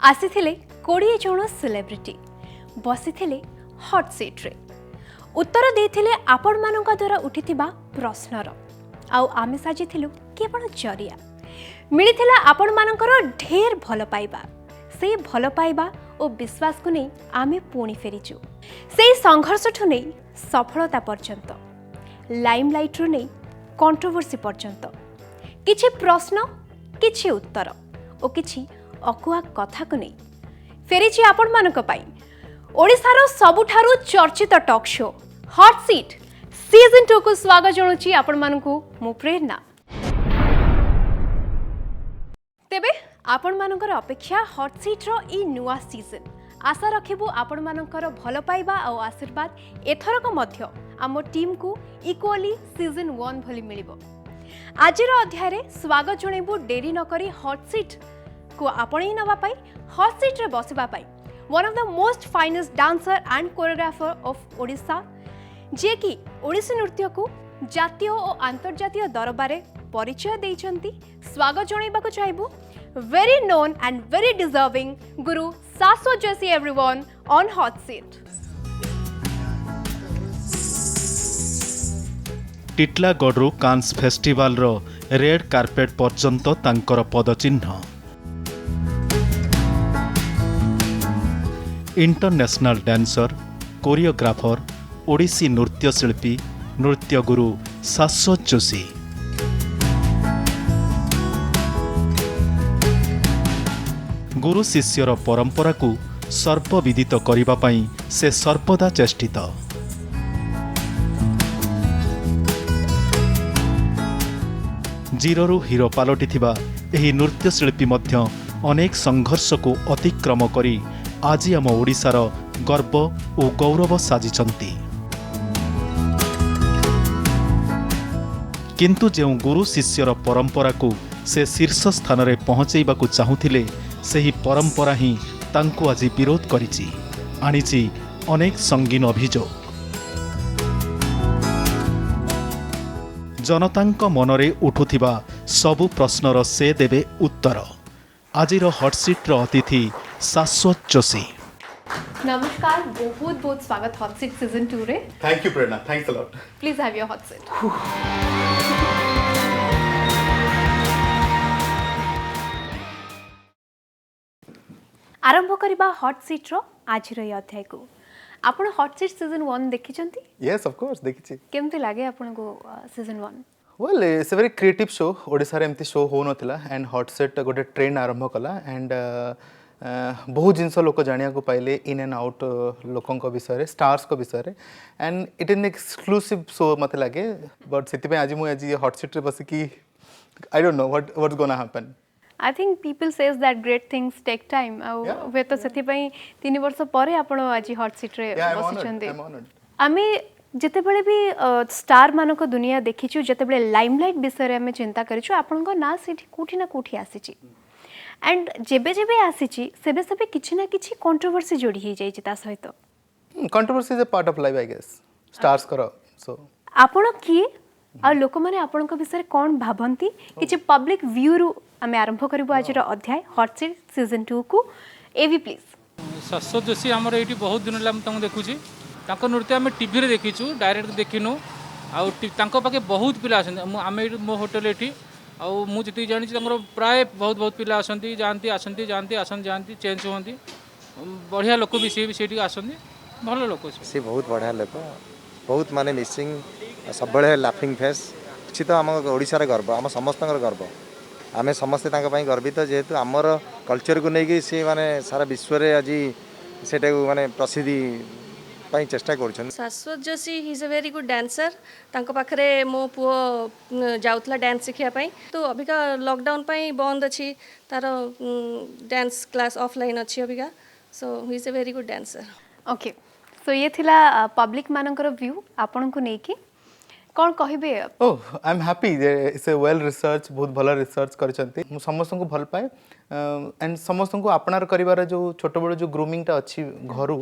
आसीथिले 20 जण celebrity बसिथिले hot seat रे उत्तर देथिले आपण मानक द्वारा उठिथिबा प्रश्नर आउ आमे साजिथिलु केवल जरिया मिलिथिला आपण मानकर ढेर भल पाइबा से भल पाइबा और विश्वास को नहीं आमे पुणी फेरीचु से संघर्ष ठु नहीं सफलता पर्यंत लाइमलाइट रु नहीं कंट्रोवर्सी पर्यंत किछि प्रश्न किछि उत्तर और किछि अकुआ कथा को नहीं फेरीची आपण मानक पाई ओडिसार सबुठारु चर्चित talk show hot seat season 2 को स्वागत जणुची आपण मानकु मु प्रेरणा तेबे आपण मानकर अपेक्षा हॉट सीट रो ई नुआ सीजन आशा रखिबु आपण मानकर भल पाइबा और आशीर्वाद एथरक मध्य आम टीम को इक्वली सीजन 1 भली मिलिबो। आजिर अध्याय रे स्वागत जणैबु डेरी नकरी हॉट सीट को आपणे नवा पाई हॉट सीट रे बसिबा पाई one of the most finest dancer and choreographer of Odisha जे कि ओडिसी नृत्य को जातीय और अंतर्जातीय दरबारे परिचय देइचंती स्वागत जणैबाकु चाहबु very known and very deserving Guru Saswat Joshi everyone on hot seat. Titlagarh Cannes festival रो रेड कार्पेट पर्यंत तांकर पदचिह्न इंटरनेशनल डांसर कोरियोग्राफर ओडिसी नृत्यशिल्पी नृत्य गुरु शाश्वत जोशी गुरु शिष्यर परंपरा को सर्वविदित करिबा पई से सर्वदा चेष्टित जीरो हीरो पालटिथिबा एही नृत्यशिल्पी मध्य अनेक संघर्ष को अतिक्रम करी आज आम ओडिशार गर्व और गौरव साजिछंती किंतु जो गुरु शिष्यर परंपरा को से शीर्ष स्थान रे पहुंचैबाकू चाहुथिले सही परंपरा ही तांको आज विरोध करिछि आनिछि अनेक संगीन अभियोग जनतांक मनरे उठुथिबा सबु प्रश्नर से देबे उत्तर आजिर हॉट सीट रो अतिथि शाश्वत जोशी। नमस्कार बहुत बहुत स्वागत हॉट सीट सीजन 2 रे। Thank you Prerna, thanks a lot. Please have your hot seat. आरंभ करिबा हॉट सीट रो आजिर ये अध्याय को आपण हॉट सीट सीजन 1 देखि चंती? यस ऑफ कोर्स देखि छी। केमते लागे आपण को season 1? Well it's a very creative show Odisha रे एमती शो हो नथिला एंड हॉट सेट गोटे ट्रेंड आरंभ कला एंड बहुत जिनस लोक जानिया को पाइले इन एंड आउट लोकंक विषय रे स्टार्स को विषय रे and it is an exclusive show मते लागे बट सेति पे आज हॉट सीट रे बस की I don't know what's gonna happen. I think people says that great things take time. वे तो सेति पई 3 वर्ष परे आपण आज हॉट सीट रे बसिचंदे। आमे जेते बेले भी स्टार मानको दुनिया देखिछु जेते बेले लाइमलाइट विषय रे हमें चिंता करिछु आपण को ना सीट कोठी ना कोठी आसीची एंड जेबे जेबे आसीची सेबे सेबे किछि ना किछि कंट्रोवर्सी जोडी ही जाई ता सहित controversy is a part of life I guess stars करो सो आपण की आ लोक माने आपण को विषय कोन भाबंती किछि पब्लिक व्यू रु आमे आरंभ करबो आज रो अध्याय हॉट सीट सीजन 2 को एवी प्लीज। शाश्वत जोशी हमर एटी बहुत दिन ला हम देखुची तांको नृत्य आमे टीवी रे देखिछु डायरेक्ट देखिनु आ तांको पाके बहुत पिला आछन आमे मो होटल एटी आ मु जति जानि तांको प्राय बहुत पिला आसंती जानती आसंती जानती आसन जानती चेंज होंती बढ़िया लोक भी सेठी आसंती भल लोक से बहुत बढ़िया लोक बहुत माने मिसिंग सब बळे लाफिंग फेस छी तो हम ओडिसा रे गर्व हम समस्त गर्व आमे समस्ते तांका पई गर्वित जेहेतु आमर कल्चर को लेकिन सी माने सारा विश्व रे आज सेटा माने प्रसिद्धि पई चेष्टा करछन। शाश्वत जोशी ही is a very good dancer तांको पाखरे मो पुओ जाउतला डांस सिखिया पई तो अबिका लॉकडाउन पई बंद अछि तार डांस क्लास ऑफलाइन अछि अबिका so he is a very good dancer. Okay so ये थिला पब्लिक मानकर व्यू आपन को नेकी कौन कहिबे? Oh I am happy it's a well research बहुत भल रिसर्च करछंती मु समस्त को भल पाए एंड समस्त को अपनार करिवार जो छोट बड़ जो ग्रूमिंग टा अछि घरु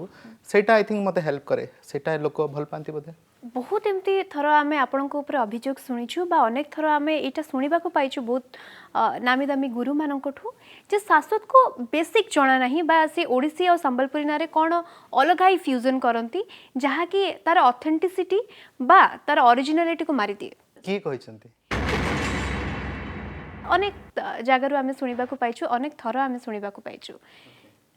सेटा आई थिंक मते हेल्प करे सेटा लोक भल पांती बोधे। बहुत एमती थर आम आपण अभियोग शुणीचु बा अनेक थर आम यहाँ शुणा पाइचु बहुत नामी दामी गुरु मानू जे शाश्वत को बेसिक जना ना बा से ओडिसी और संबलपुरी ना कौन अलग ही फ्यूजन करती जहाँकि तार ऑथेंटिसिटी बा तार ओरिजिनालिटी को मारी दिए किए कहते अनेक जगार आम शुणा पाइचु अनेक थर आम शुणा पाइचु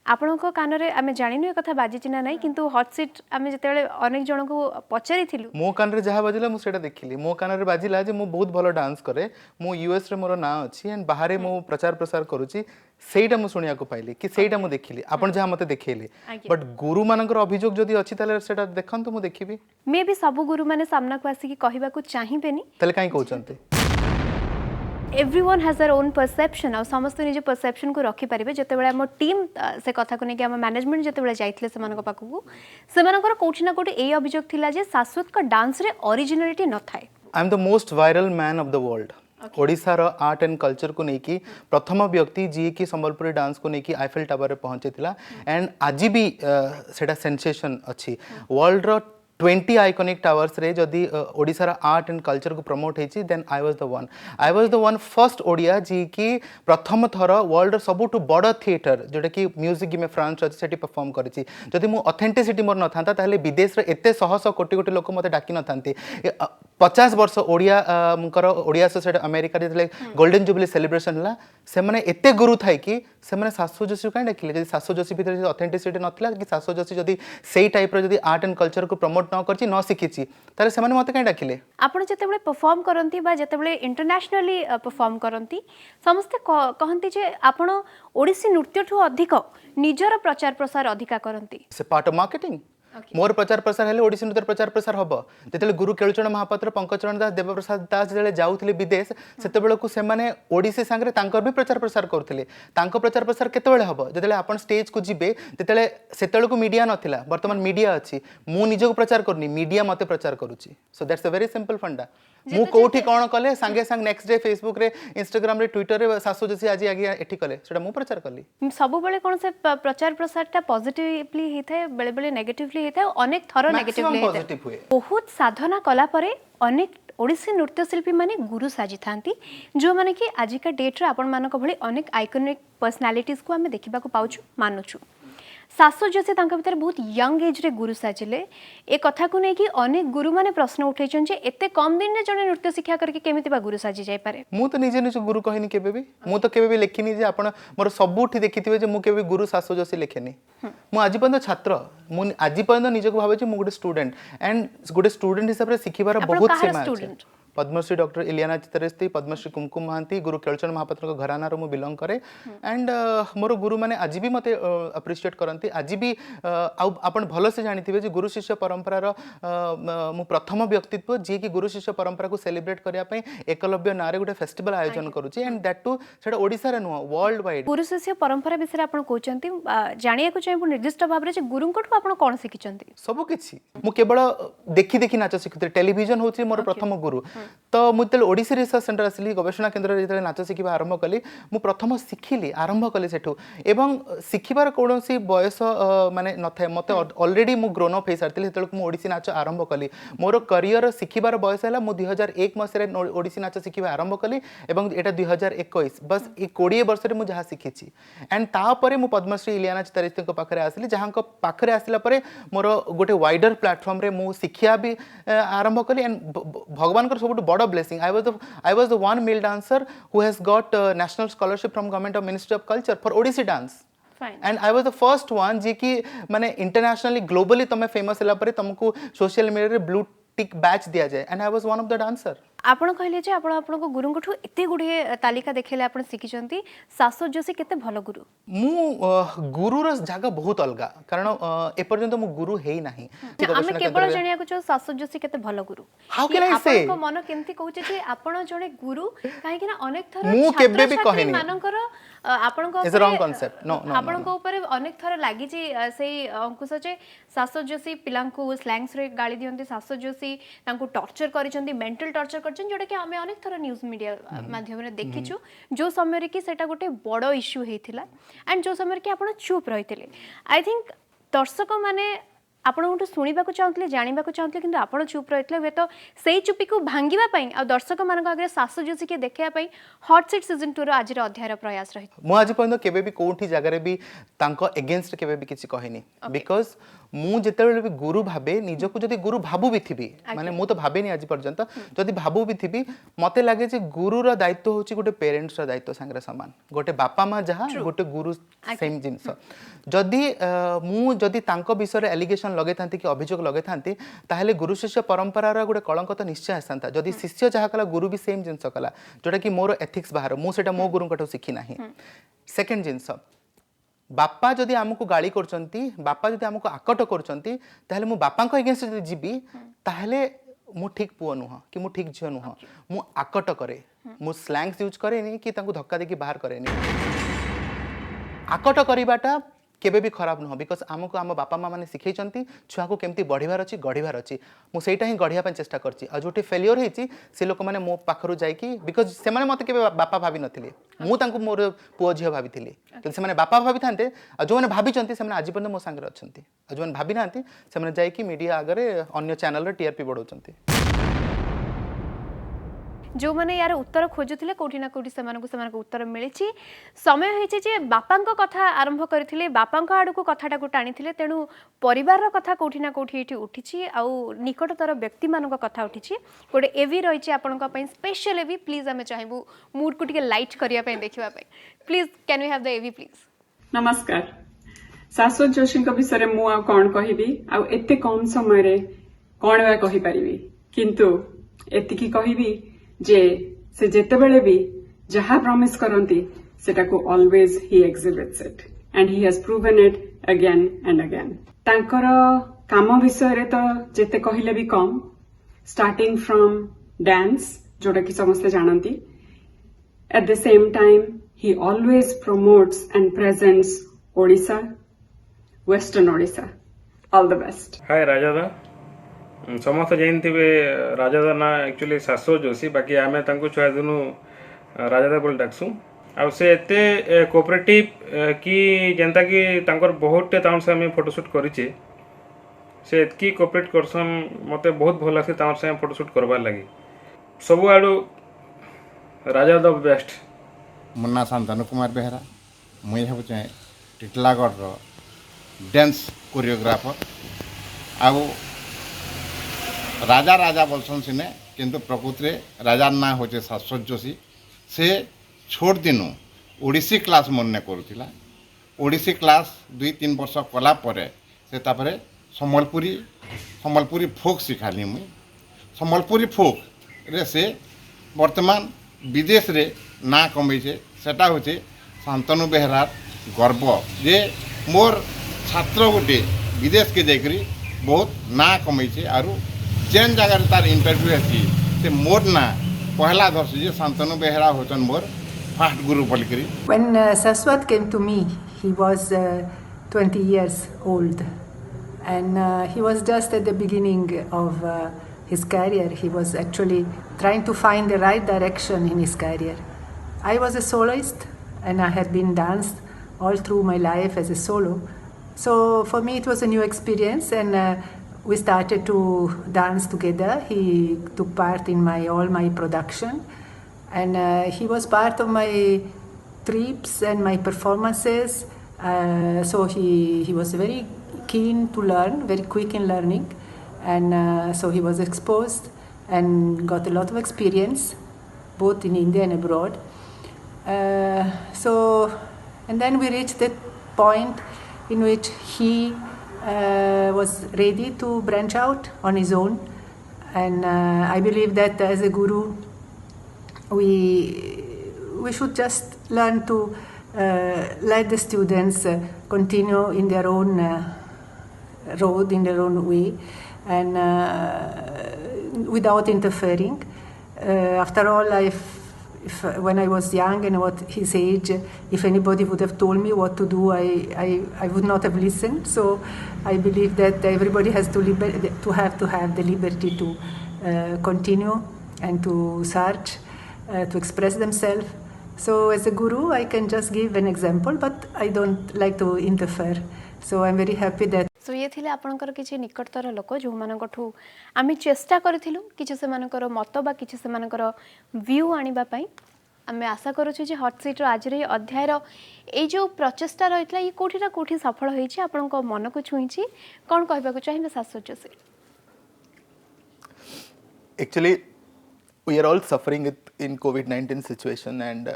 आपण कान में आम जाणु ए कथा बाजी ना ना किंतु हॉट सीट आम जिते अनेक जन को पचारि मो कान रे जहाँ बाजिला मुझे देखिली मो कान रे बाजिला जे मु बहुत भल डांस करे मु यूएस रे मोर ना अच्छी एंड बाहर मु प्रचार प्रसार करूची सेटा मु सुनिया को पाइली कि सेटा मु देखिली आपण जहाँ मते देखैले बट गुरु मानकर अभियोग जदी अछि ताले सेटा देखंतु मु देखिबी मे भी सब गुरु माने सामना को आसिकी कहबा को चाहिबेनी ताले काई कहउचंते everyone has their own perception और समस्त निज परसेप्शन को रखी पारिबे जते बेले हम टीम से कथा को नेकी हम मैनेजमेंट जते बेले जाइतले सेमानक पाखकू सेमानकर कोठी ना कोठी ए अभियोग थिला जे शाश्वत का डांस रे ओरिजिनलिटी न थाए I am the most viral man of the world ओडिशार आर्ट एंड कल्चर को लेकिन प्रथम व्यक्ति जी की संबलपुरी डांस को लेकिन आईफेल टावर पहुंची एंड आज भी सेटा सेंसेशन अच्छी वर्ल्ड रो 20 आइकॉनिक टावर्स रे जदि ओडिशार आर्ट एंड कल्चर को प्रमोट होती then I was the one first Odia जी की प्रथम थर वर्ल्ड सबुठ बड़ थिएटर जोटा कि म्यूजिक में फ्रांस अच्छी से परफॉर्म करी जदि मु ऑथेंटिसिटी मोर न था ताहले विदेश रे एते शह शह कोटी कोटी लोक मते डाकी न थांती 50 वर्ष ओडिया ओडिया से अमेरिका रे गोल्डन जुबली सेलिब्रेशन हला से माने एते गुरु थाई कि से माने शाश्वत जोशी काई डाकिले जदि शाश्वत जोशी भीतर ऑथेंटिसिटी नथिला कि शाश्वत जोशी जदि सेई टाइप रो जदि आर्ट एंड कल्चर को प्रमोट न करछि न शिखिछि ताले से माने मते काई डाकिले आपण जते बेले परफॉर्म करंती बा जते बेले इंटरनेशनली परफॉर्म करंती समस्त कहंती जे आपण ओडिसी नृत्य ठु अधिक निजर प्रचार प्रसार अधिका करंती से पार्ट ऑफ मार्केटिंग मोर प्रचार प्रसार हेले ओडिसी नृत्य प्रचार प्रसार हम जिते गुरु केलुचरण महापात्र पंकजचरण दास देवप्रसाद दास जो जाऊले विदेश से से माने ओडिसी सांगरे तांकर भी प्रचार प्रसार करथिले तांको प्रचार प्रसार केतेबेले हबो जेतेले आपण स्टेज को जिबे जेतेले सेतेले को मीडिया नथिला वर्तमान मीडिया अछि मु निजको प्रचार करनी मीडिया मते प्रचार करूची so that's a very simple फंडा मु कोठी कोन कले संगे संग नेक्स्ट डे फेसबुक रे इंस्टाग्राम रे ट्विटर रे सासु जसी आज आगे एठी कले सेटा मु प्रचार करली सब बेले कोन से प्रचार प्रसार ता पॉजिटिवली हेथे बेले बेले नेगेटिवली हेथे अनेक थरो नेगेटिवली हेथे बहुत साधना कला परे अनेक ओडिसी नृत्यशिल्पी माने गुरु साजी थांती जो माने कि आजिका डेट रे आपण मानक भली अनेक आइकॉनिक पर्सनालिटीज को हमें देखिबा को पाउछु मानुछु शाश्वत जोशी तांका भीतर बहुत यंग एज रे गुरु साजिले ए कथा को नै कि अनेक गुरु माने प्रश्न उठैछन जे एते कम दिन रे जने नृत्य शिक्षा करके केमिति बा गुरु साजी जाय पारे मु तो निजे निज गुरु कहिनी केबे भी मु तो केबे भी लेखिनी जे आपण मोर सबुठी देखिथिबे जे मु केबे गुरु शाश्वत जोशी लेखेनी मु आज पर्यंत छात्र मु आज पर्यंत निज को भाबे जे मु गुटे स्टूडेंट एंड गुटे स्टूडेंट हिसाब रे सिखिबार बहुत सीमा अछि पद्मश्री डॉक्टर इलियाना चितरेस्ती पद्मश्री कुमकुम महांती गुरु केलचरण महापात्र को घराना मु बिलोंग करे एंड मोर गुरु माने आज भी मते अप्रिशिएट करंती आज भी आपण भलो से जानिथिबे जे गुरु शिष्य परंपरा रो मु प्रथम व्यक्तित्व जे कि गुरु शिष्य परंपरा को सेलिब्रेट करिया पई एकलव्य नारे गुटे फेस्टिवल आयोजन करूची एंड दैट टू सेटा ओडिसा रे नो वर्ल्ड वाइड गुरु शिष्य परंपरा विषय आपण कहउचंती जानिया को चाहिबो निर्दिष्ट भाव रे जे गुरुन कोठो आपण कोन सिखिचंती सब किछि मु केवल देखि देखि नाच सिखुते टेलीविजन होची मोर प्रथम गुरु तो मुझे ओडिसी रिसर्च सेंटर आसली गवेषणा केन्द्र जो नाच शिखा आरंभ कली मु प्रथम शिखिली आरंभ कली सेठू एवं शिखिबार कौनसी बयस माने न थाए मते ऑलरेडी मु ग्रोन अप हो सारी से मु ओडिसी नाच आरंभ कली मोर करियर शिखिबार बयस है मु 2001 मसीह ओडिसी नाच शिखा आरंभ कली एवं एटा 2021 बस ये 20 वर्ष मु जहाँ शिखी एंड तापर मु पद्मश्री इलियाना चितारिस्ती पाखे आसली जहाँ पाखे आसला मोर गोटे वाइडर प्लेटफॉर्म रे मु शिक्षा भी आरंभ कली एंड भगवान सब बड़ blessing I was the one male dancer who has got national scholarship from government of Ministry of Culture for Odissi dance Fine. and I was the first one जी की माने internationally globally तमे famous होला परे तुमको social media रे blue tick badge दिया जाए and I was one of the dancer आपण कहले जे आपण आपनको गुरुंठू एते गुडे तालिका देखले आपण सिखिचंती शाश्वत जोशी केते भलो गुरु मु गुरु रो जागा बहुत अलगा कारण ए पर्यंत मु गुरु हेई नाही हम केवल जणिया को शाश्वत जोशी केते भलो गुरु हाउ कैन आई से आपनको मन केमती कहूचे जे आपण जणे गुरु काहे कि ना अनेक थर मु केबे भी कहेनी मानकर आपनको is wrong concept no no आपनको ऊपर अनेक थर लागि जे सेही अंकुश जे शाश्वत जोशी पिलांको स्लैंग्स रे गाली दियंती शाश्वत जोशी तांको टॉर्चर करिसंती मेंटल टॉर्चर जोटा कि आम अनेक थर न्यूज मीडिया माध्यम देखीचु जो समय कि सेटा गोटे बड़ इश्यू होता एंड जो समय कि आप चुप रही आई थिंक दर्शक माने ଆପଣଙ୍କଠୁ ଶୁଣିବାକୁ ଚାହୁଁଥିଲେ ଜାଣିବାକୁ ଚାହୁଁଥିଲେ କିନ୍ତୁ ଆପଣ ଚୁପ୍ ରହିଥିଲେ ହୁଏତ ସେଇ ଚୁପିକୁ ଭାଙ୍ଗିବା ପାଇଁ ଆଉ ଦର୍ଶକମାନଙ୍କ ଆଗରେ ଶାଶୁ ଯୋଶୀକି ଦେଖାଇବା ପାଇଁ ହଟ୍ ସିଟ୍ ସିଜନ୍ 2ର ଆଜିର ଅଧ୍ୟାୟର ପ୍ରୟାସ ରହିଛି। ମୁଁ ଆଜି ପର୍ଯ୍ୟନ୍ତ କେବେ ବି କୋଉଠି ଜାଗାରେ ବି ତାଙ୍କ ଏଗେନଷ୍ଟ କେବେ ବି କିଛି କହିନି ବିକଜ ମୁଁ ଯେତେବେଳେ ବି ଗୁରୁ ଭାବେ ନିଜକୁ ଯଦି ଗୁରୁ ଭାବୁ ବି ଥିବି ମାନେ ମୁଁ ତ ଭାବେନି ଆଜି ପର୍ଯ୍ୟନ୍ତ ଯଦି ଭାବୁ ବି ଥିବି ମତେ ଲାଗେ ଯେ ଗୁରୁର ଦାୟିତ୍ୱ ହେଉଛି ଗୋଟେ ପେରେଣ୍ଟସର ଦାୟିତ୍ୱ ସାଙ୍ଗରେ ସମାନ ଗୋଟେ ବାପା ମା ଯାହା ଗୋଟେ ଗୁରୁ ସେମ୍ ଜିନିଷ ଯଦି ମୁଁ ଯଦି ତାଙ୍କ ବିଷୟରେ ଆଲିଗେସନ୍ ଲଗେଇଥାନ୍ତି କି ଅଭିଯୋଗ ଲଗେଇଥାନ୍ତି ତାହେଲେ ଗୁରୁ ଶିଷ୍ୟ ପରମ୍ପରାର ଗୋଟେ କଳଙ୍କ ତ ନିଶ୍ଚୟ ଆସିଥାନ୍ତା ଯଦି ଶିଷ୍ୟ ଯାହା କଲା ଗୁରୁ ବି ସେମ୍ ଜିନିଷ କଲା ଯୋଉଟାକି ମୋର ଏଥିକ୍ସ ବାହାର ମୁଁ ସେଇଟା ମୋ ଗୁରୁଙ୍କଠୁ ଶିଖି ନାହିଁ। ସେକେଣ୍ଡ ଜିନିଷ ବାପା ଯଦି ଆମକୁ ଗାଳି କରୁଛନ୍ତି ବାପା ଯଦି ଆମକୁ ଆକଟ କରୁଛନ୍ତି ତାହେଲେ ମୁଁ ବାପାଙ୍କ ଏଗେନ୍ଷ୍ଟ ଯଦି ଯିବି ତାହେଲେ ମୁଁ ଠିକ୍ ପୁଅ ନୁହଁ କି ମୁଁ ଠିକ୍ ଝିଅ ନୁହଁ ମୁଁ ଆକଟ କରେ ମୁଁ ସ୍ଲାଙ୍ଗସ୍ ୟୁଜ୍ କରେନି କି ତାଙ୍କୁ ଧକ୍କା ଦେଇକି ବାହାର କରେନି। ଆକଟ କରିବାଟା केबे भी खराब नुह बिकज आमको आम बापा माँ मैंने शिखई छुआ को केमती बढ़िबार अच्छी गढ़िबार अच्छी मुझे सहीटा ही गढ़िया चेष्टा करची जो फेलियर होती से लोक मैंने मो पाखर जाकि बिकज से मत के बापा भावी नी मुझे मोर पुओ झील भावी तो से बापा भावी था जो मैंने भावी से आज पर्यटन मो सांगे अच्छा जो मैंने भावी ना से जाकि मीडिया आगे अन्य चैनल टीआरपी बढ़ाऊँ जो मैंने यार उत्तर खोजुले कौटी ना कौटी से उत्तर मिली समय होइछे बापा कथा आरंभ करथिले बापा आड़ को कथाटा को टाणी तेणु परिवार कथा कौटी ना कौटी ये उठी आउ निकटतर व्यक्ति मान कथा उठी गोटे एवी रही आपण स्पेशल एवी प्लीज आम चाहबू मूड को टिके लाइट करने देखापी please can you have the AV please. नमस्कार शाश्वत जोशी विषय मु कौन कहबी आते कम समय कौन वा कहि परिबी किंतु एतिकी कहबी जे से जेतेबेले भी जहा प्रॉमिस करंती सेटा को always he exhibits it and he has proven it again and again. तांकर काम विषय रे तो जेते कहिले भी कम स्टार्टिंग फ्रॉम डांस जोटा कि समस्ते जानती at the same time he always promotes and presents Odisha western Odisha. All the best. Hi Rajada समस्त जानते राजादा ना एक्चुअली शाश्वत जोशी बाकी आम छुआ दिन राजादा बोल डाकसु आते कोऑपरेटिव कि जेनता कि बहुत से आम फोटोशूट करें से एतकी कोऑपरेट करसन मते बहुत भल लगे से फोटोशूट करवार लगी सब आड़ू राजा द बेस्ट। मो ना शांतनु कुमार बेहरा मुई भावुचे टिटलागढ़ डांस कोरियोग्राफर आउ राजा राजा बोलसन सिने किंतु प्रकृति में राजा ना होचे शाश्वत जोशी से छोट दिनु ओडिसी क्लास मन करूला ओडिसी क्लास 2-3 वर्ष कला परे से तापरे सम्बलपुरी फोक शिखाली मुई सम्बलपुरी फोक रे से वर्तमान विदेश रे ना कमैछे सेटा होचे शांतनु बेहरार गर्व जे मोर छात्र गोटे विदेश के जाकरी बहुत ना कमैछे आरु जेन जगह तार इंटरव्यू अच्छी से मोर ना पहला धरस जे शांतनु बेहरा होचन मोर fast Guru बोलकरी। When Saswat came to me, he was 20 years old, and he was just at the beginning of his career. He was actually trying to find the right direction in his career. I was a soloist, and I had been danced all through my life as a solo. So for me, it was a new experience, and we started to dance together. He took part in all my production, and he was part of my trips and my performances. So he was very keen to learn, very quick in learning, and so he was exposed and got a lot of experience both in India and abroad. And then we reached that point in which he was ready to branch out on his own, and I believe that as a guru we should just learn to let the students continue in their own road, in their own way, and without interfering. After all, when I was young and at his age, if anybody would have told me what to do, I would not have listened. So I believe that everybody has to have the liberty to continue and to search, to express themselves. So as a guru, I can just give an example, but I don't like to interfere So I'm very happy that सो ये थिले आपणकर किछि निकटतर लोक जो मानकठू आमी चेष्टा करथिलु किछि से मानकर मत बा किछि से मानकर व्यू आनिबा पई आमे आशा करूछु जे हॉट सीट रो आज रे अध्याय रो ए जो प्रचेष्टा रहितला ये कोठी ना कोठी सफल होई छि आपनको मन को छुईछि कोन कहबा को चाहिबे सासुज से Actually, we are all suffering in COVID-19 situation and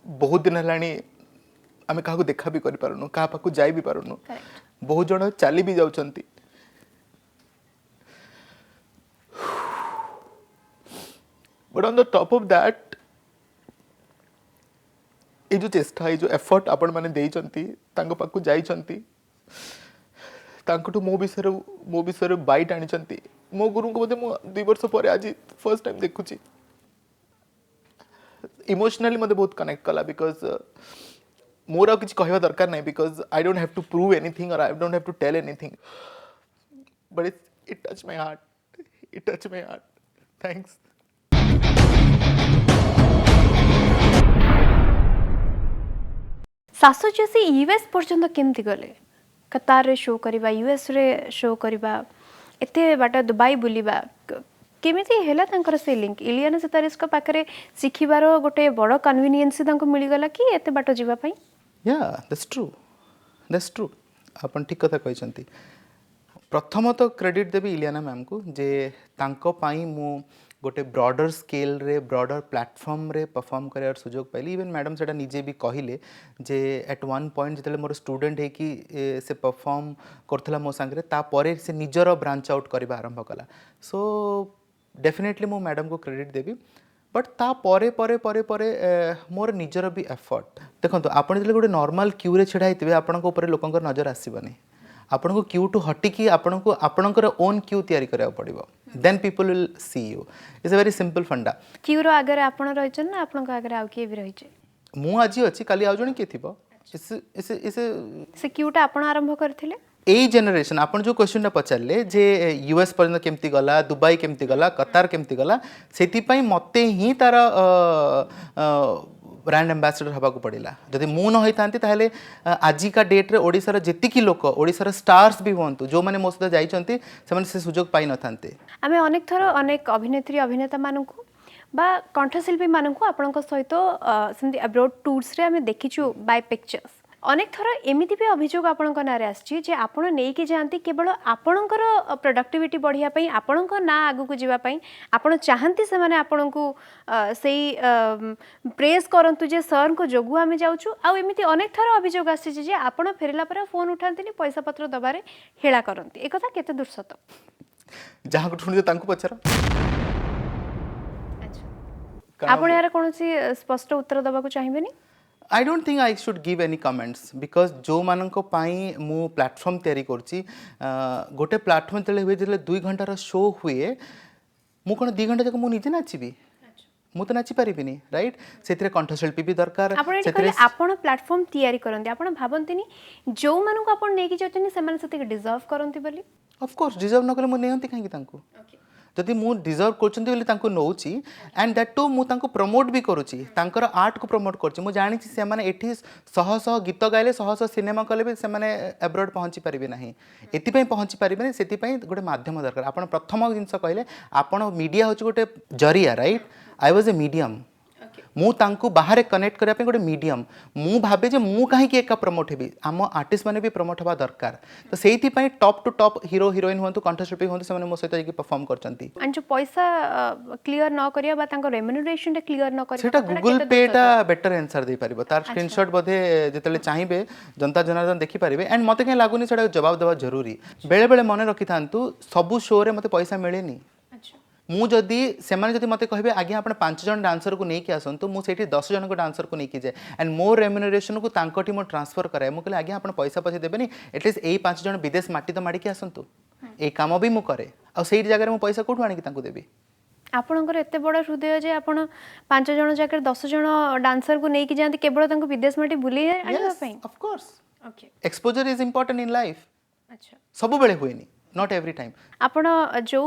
बहुत दिन हेलानी आमे काहको देखा भी करि पारुनु काहा पाखु जाई भी पारुनु बहुत जण चाली भी जाउछंती but on the top of that ए जो चेष्टा ए जो एफर्ट आपण माने देइछंती तांको पाखु जाइछंती तांकटू मो विषय बाइट आनिछंती मो गुरु को बोधे मो 2 वर्ष पर आज फर्स्ट टाइम देखुची इमोशनली मते बहुत कनेक्ट कला बिकॉज मोर आ किछ कहवा दरकार नहीं because I don't have to prove anything or I don't have to tell anything but it touch my heart thanks Sasu जैसे यूएस पर्यंत केमती गले कतार रे शो करबा यूएस रे शो करबा एते बाटा दुबई बुलिबा केमिति हेला तांकर से लिंक इलियाना सितारिस को पाखरे सिखिबार गोटे बड़ कन्वीनियंस तांको मिली गला कि एते बाटो जीवा पई या दैट्स ट्रू आपण ठीक कथा कहछंती प्रथम तो क्रेडिट देबी इलियाना मैम को जे तांको पाई मु गोटे ब्रॉडर स्केल रे ब्रॉडर प्लेटफॉर्म रे परफॉर्म करार सुजोग पाइली इवन मैडम सेटा निजे भी कहिले जे एट वन पॉइंट जितले मोर स्टूडेंट है कि से परफॉर्म करथला मो संगे ता परे से निजर ब्रांच आउट करबा आरंभ कला सो डेफिनेटली मो मैडम को क्रेडिट देबी बट ता परे परे परे परे मोर निजर भी एफर्ट देखंतु आपण जले गोटे नॉर्मल क्यू रे छेड़ा हितबे आपण को ऊपर लोकंकर नजर आसीबनी आपण को क्यू टू हटी की आपण को आपणकर ओन क्यू तैयारी करिया पड़िबो then people will see you it's a very simple funda क्यू रो आगे आपण रहिछन ना आपण को आगे आउ के भी रहिछे मु आज अछि काली आउ जण के थिबो इस से क्यूटा आपण आरंभ करथिले ए जनरेशन आपण जो क्वेश्चन पचारले जे यूएस पर्यंत केमती गला दुबई केमती गला कतार केमती गला सेति पई मते ही तार ब्रांड एम्बेसडर हवा को पड़िला जदि मु न होइतांती ताहले आजि का डेट रे ओडिसा जेति की लोक ओडिसा स्टार्स भी होंतु जो माने मो सहित जाइचंती से माने से सुजोग पाई न थांते आमे अनेक थरो अनेक अभिनेत्री अभिनेता मानकु बा कंठशिल्पी मानकु आपनक सहित सेमती अब्रॉड टूर्स रे आमे देखिछु बाय पिक्चर्स अनेक थर एमिति भी अभियोग आपणक नारे आछि जे आपण नै कि जानती केवल आपणकर प्रोडक्टिविटी बढ़िया पई आपणक ना आगु को जीवा पई आपण चाहंती से माने आपणकु सेई प्रेज करंतु जे सर को जोगु आमे जाउछु आ एमिति अनेक थर अभियोग आछि जे आपण फेरिला पर फोन उठांतिनी पैसा पत्र दबारे हेला करंती ए कथा केते दूर सत जहां को ठुणी तांको पचरा अच्छा आपण यार कोनसी स्पष्ट उत्तर दबा को चाहिबेनी I don't think I should give any comments because जो मानक पाई मु प्लेटफॉर्म तैयारी करछि गोटे प्लेटफॉर्म तले हुए जले 2 घंटा रो शो हुए मु कोन 2 घंटा तक मु निजे नाचिबी मु तो नाचि परिबिनी राइट सेतरे कंठशिल्पी भी दरकार सेतरे आपण प्लेटफॉर्म तैयारी करंती आपण भाबंतिनी जो मानक आपण नेकी जतनी से माने सते डिजर्व करंती बोली ऑफ कोर्स डिजर्व न कले मु नेहंती काहे तांको जदि मु डिजर्व करछंती बोली तांको नौची एंड दैट टू मु तांको प्रमोट भी करूची तांकर आर्ट को प्रमोट करछि मु जानि छी से माने एठी सह सह गीत गाइले सह सह सिनेमा कले भी से माने अब्रॉड पहुंची परिबे नाही एति पई पहुंची परिबे सेति पई गोटे माध्यम दरकार आपण प्रथम जिंस कहले आपण मीडिया होची गोटे जरिया right I was a medium मु तांको बाहर कनेक्ट करिया पे गोटे मीडियम मु भाबे जे मु काहे के एका प्रमोट हेबी आम आर्टिस्ट माने भी प्रमोट हवा दरकार तो सेति पई top to top hero heroine होंतु कंठशिल्पी होंतु से माने मो सहित परफॉर्म करचंती एंड जो पैसा क्लियर न करिया बा तांको रेम्युनरेशन डे क्लियर न करिया सेटा गूगल पे टा बेटर आंसर दे परिबो तार स्क्रीनशॉट बधे जतले चाहिबे जनता जनार्दन देखि परिबे एंड मते के लागुनी सेटा जवाब देवा जरूरी बेले बेले मने रखि थांतु सबु शो रे मते पैसा मिलेनी मु जदि से माने जदि मते कहबे आगे आपण 5 जन डांसर को नेकी आसंतु मु सेठी 10 जन को डांसर को नेकी जाय एंड मोर रेम्युनरेशन को तांकोटी मो ट्रांसफर कराय मु कहले आगे आपण पैसा पैसा देबेनी एटलीस्ट एई 5 जन विदेश माटी तो माडी के आसंतु ए काम भी मु करे आ सेठी जगह मु पैसा कोठु आनी कि तांको देबी आपणकर एते बड़ हृदय जे आपण 5 जन जाकर 10 जन डांसर को नेकी जानती केवल तांको विदेश माटी बुली आनिबा पई of course okay exposure is important in life अच्छा सब बेले होइनी नॉट एवरी टाइम आपण जो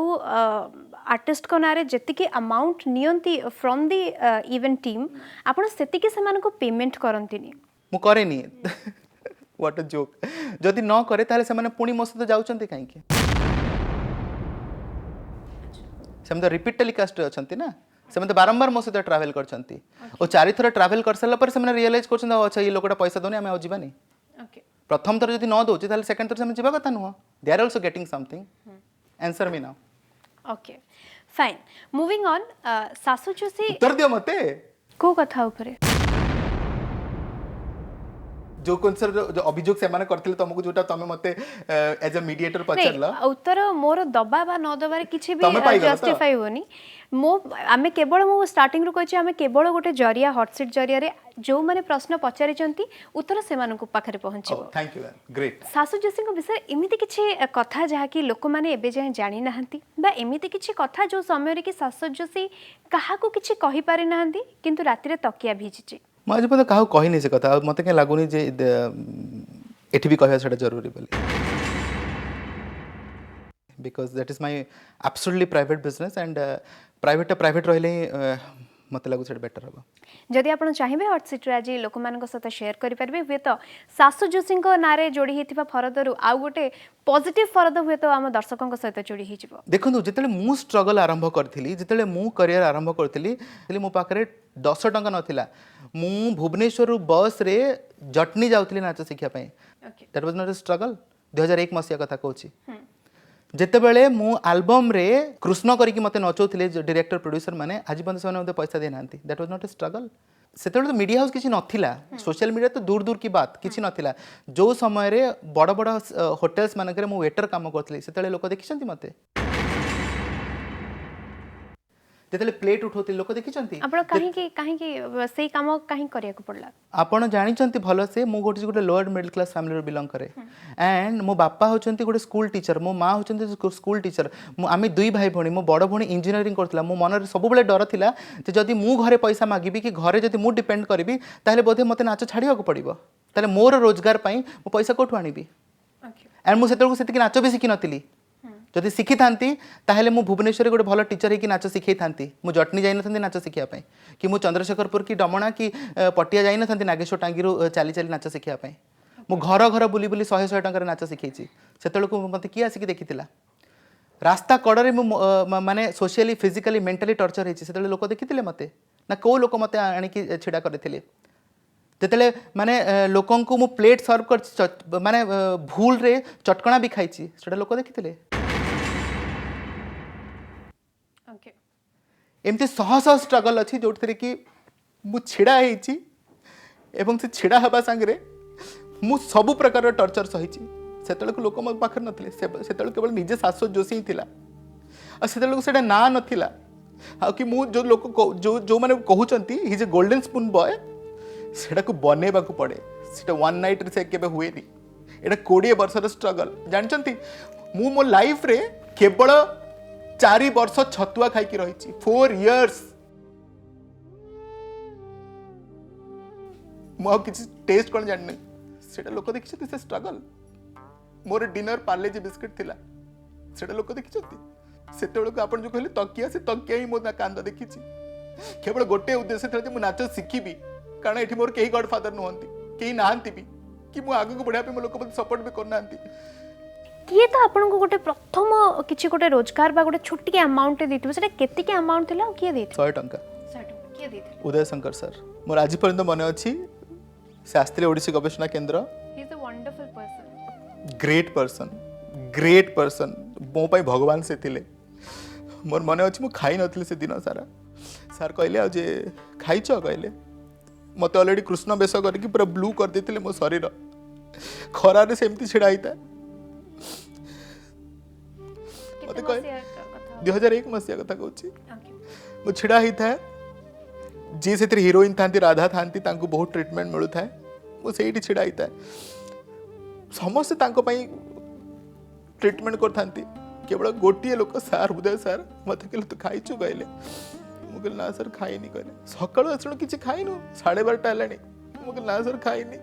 आर्टिस्ट को नारे जतिकी अमाउंट नियंती फ्रॉम द इवेंट टीम आपण सेतिकी समान को पेमेंट करंतिनी मु करेनी व्हाट अ जोक जदि न करे ताले से माने पुणी मो सहित जाउछन्ती काहे कि से हम तो रिपीट टेलीकास्ट अछन्ती ना से मते बारंबार मो सहित ट्रैवल करछन्ती ओ चारि थर ट्रैवल कर सरला पर से माने रियलाइज करछन अच्छा ये लोकटा पैसा दोनी हमें जिबानी ओके प्रथम थर जदि न दोछि ताले सेकंड थर से हम जिबा कथा नुह they are also getting something answer me now okay fine moving on Sasu Joshi उत्तर दियो मते को कथा ऊपर जो कौन जो अभियोग से माने करथिले तुमको जोटा तमे मते एज अ मीडिएटर पचारला उत्तर मोर दबा बा न दबार किछि तमे भी पाइगला त? जस्टिफाई होनी मो आमे केवल मो स्टार्टिंग रु कहछि आमे केवल गोटे जरिया हॉट सीट जरिया रे जो माने प्रश्न पचारि चंती उत्तर से मानकु पाखरे पहुंचबो थैंक यू ग्रेट सासू जोशी विषय एमिति किछि कथा जहा कि लोक माने एबे जाय जानि नाहंती बा एमिति किछि कथा जो समय रे कि सासू जोशी काहाकू किछि कहि पारि नाहंती किंतु राति रे तकिया भिजिछि मैं आज पता काहू कही नहीं से कथा मते के लागुनी जे एठी भी कहया सेटा जरूरी बोली because that is my absolutely private business and private रहले मते लागु सेटा बेटर हबो जदि आपण चाहिबे हॉट सीट रे आज लोक मानक साथ शेयर करि परबे हुए तो सासू जोशी को नारे जोड़ी हेतिबा फरदरु आ गोटे पॉजिटिव फरद हुए तो हम दर्शकों सहित जोड़ी ही जिवो देखो जिते मु स्ट्रगल आरंभ करथिली जिते मु करियर आरंभ करथिली मो पाखरे 10 टंका नथिला मु भुवनेश्वर बस रे जटनी जाउथली नाच शिक्षा पई that was not a struggle 2001 मसिया कथा कहूची जेते बेले मु एल्बम रे कृष्ण करिकि मते नचौथिले डायरेक्टर प्रोड्यूसर माने आज बंद से मते पैसा दे नांती that was not a struggle सेते तो मीडिया हाउस किछि नथिला सोशल मीडिया तो दूर दूर की बात किछि नथिला जो समय रे बड़ बड़ होटल्स मानकरे मु वेटर काम करथली सेते लोक देखिसंती मते जेतले प्लेट उठोती लोक देखिसंती आपण काहे कि सेही काम काहे करिया को पड़ला आपण जानिचंती भलो से मु गोटे लोअर मिडिल क्लास फैमिली रो बिलोंग करे एंड मो बापा होचंती गोटे स्कूल टीचर मो माँ होचंती स्कूल टीचर आमे दुई भाई भणी मो बड़ भणी इंजीनियरिंग करथला मो मन रे सब बेले डर थिला जे जदी मु घरे पैसा मागिबी कि घरे जदी मु डिपेंड करबी ताले बोधे मते नाच छाड़िया को पड़िबो ताले मोर रोजगार पई मो पैसा कोठु आनिबी एंड मु सेतल को सेति नाच भी शिखि नथिली जदि शिखि थांती ताहेले मु भुवनेश्वर गोटे भल टीचर है कि नाच शिखै थांती मु जटनी जाई नथंती नाच शिखिया पई कि मु चंद्रशेखरपुर की डमणा की पटिया जाई नथंती नागेश्वर टांगीरु चाली चाली नाच शिखिया पई मु घर घर बुली बुली 100 टंका नाच शिखैची सेतल को मते की आसी कि देखितिला रास्ता कड़े मु माने सोशली फिजिकली मेंटली टॉर्चर हेची सेतल लोक देखितिले मते ना को लोक मते आनी कि छिडा करथिले जेतले माने लोकन को मु प्लेट सर्व कर माने भूल रे चटकणा भी खाइची सेटा लोक देखितिले एमती शह शह स्ट्रगल अच्छी जो कि मु छिड़ा होइची एवं से छिड़ा हवा सांगरे मु सब प्रकार टॉर्चर सहीची सेतल को लोक मो पाखर नथिले सेतल केवल निजे सासू जोशी ही थिला आ सेतल को सेटा ना नथिला आ कि मु जो लोक जो माने कहउचंती ही जे गोल्डन स्पून बॉय सेटा को बनेबा को पड़े सेटा वन नाइट रे से केबे हुएनी एटा 20 वर्षर स्ट्रगल जानचंती मु मो लाइफ रे केवल 4 वर्ष छतुआ खाई रही 4 years मु किसी टेस्ट कौन जानने सेटा लोक देखि से स्ट्रगल मोर डिनर पार्ले जी बिस्किट थिला सेटा लोक देखि सेते बेलको आपण जो कहले तकिया से तकिया ही मो ना कांद देखि केवल गोटे उद्देश्य था मु नाच शिखिबी कारण एठी मोर केही गॉडफादर नहंती केही नाहंती भी कि मु आगु को बढ़िया पे मो लोक सपोर्ट भी करनांती किए तो आपन को गोटे प्रथम किछि गोटे रोजगार बा गोटे छोटी अमाउंट देथिबो सेटा केते के अमाउंट थिला किए देथि 100 टंका किए देथि उदय शंकर सर मोर आज पर्यंत मन अछि शास्त्रीय ओडिसी गवेषणा केंद्र ही is a wonderful person great person मो पई भगवान से थिले मोर मन अछि मु खाई नथिले से दिन सारा सर कहले आ जे खाइछ कहले मते ऑलरेडी कृष्ण बेश करके पूरा ब्लू कर देथिले मो शरीर खरा रे सेमती छिड़ाईता मते कह 2001 मसिया कथा कहूची मु छिड़ा ही था जी से हीरोइन थांती राधा थांती तांको बहुत ट्रीटमेंट मिलू था मु सेठी छिड़ा ही था समस्त तांको पई ट्रीटमेंट कर थांती केवल गोटिए लोक सार उदय सर मते कहले तू खाइछु कहले मु कहले ना सर खाइनी कहले सकाळ असण किछि खाइनु 12:30 हेलानी मु कहले ना सर खाइनी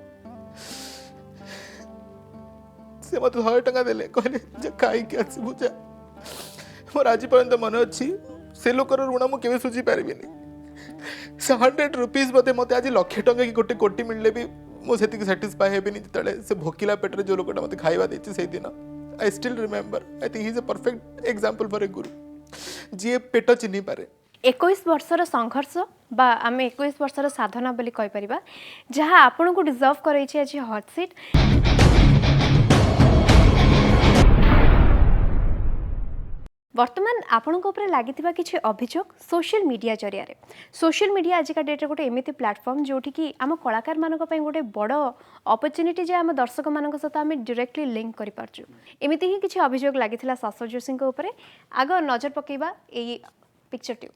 से मत 100 टंका देले कहले जे खाई के आसी बुझा मोर आज पर्यंत मन अच्छी से लोकर ऋण मु केवे सुझी पारिबिनी से 100 रुपीस बते मते आज 1,00,000 टंका की गोटे कोटी मिलले भी मुझे साटिस्फाई हेबिनी जिते से भोकिला पेटर जो लोकटा मत खाइबा देछि से दिन I still remember I think he is a perfect example for a गुरु जी पेट चिन्ही पारे 21 वर्षर संघर्ष बा आम 21 वर्षर साधना बोली कहीपर जहाँ आपन को डिजर्व कर आज हॉट सीट। वर्तमान आपण लगी किसी अभियोग सोशल मीडिया जरिया सोशल मीडिया आजिका डेट्रे गोटे एमती प्लाटफर्म जोटि कि आम कलाकार मान गोटे बड़ अपरच्युनिटी जे आम दर्शक मान सहित आम डायरेक्टली लिंक करें एमती ही किसी अभियोग लगी शाश्वत जोशी आग नजर पकेबा यही पिक्चरटी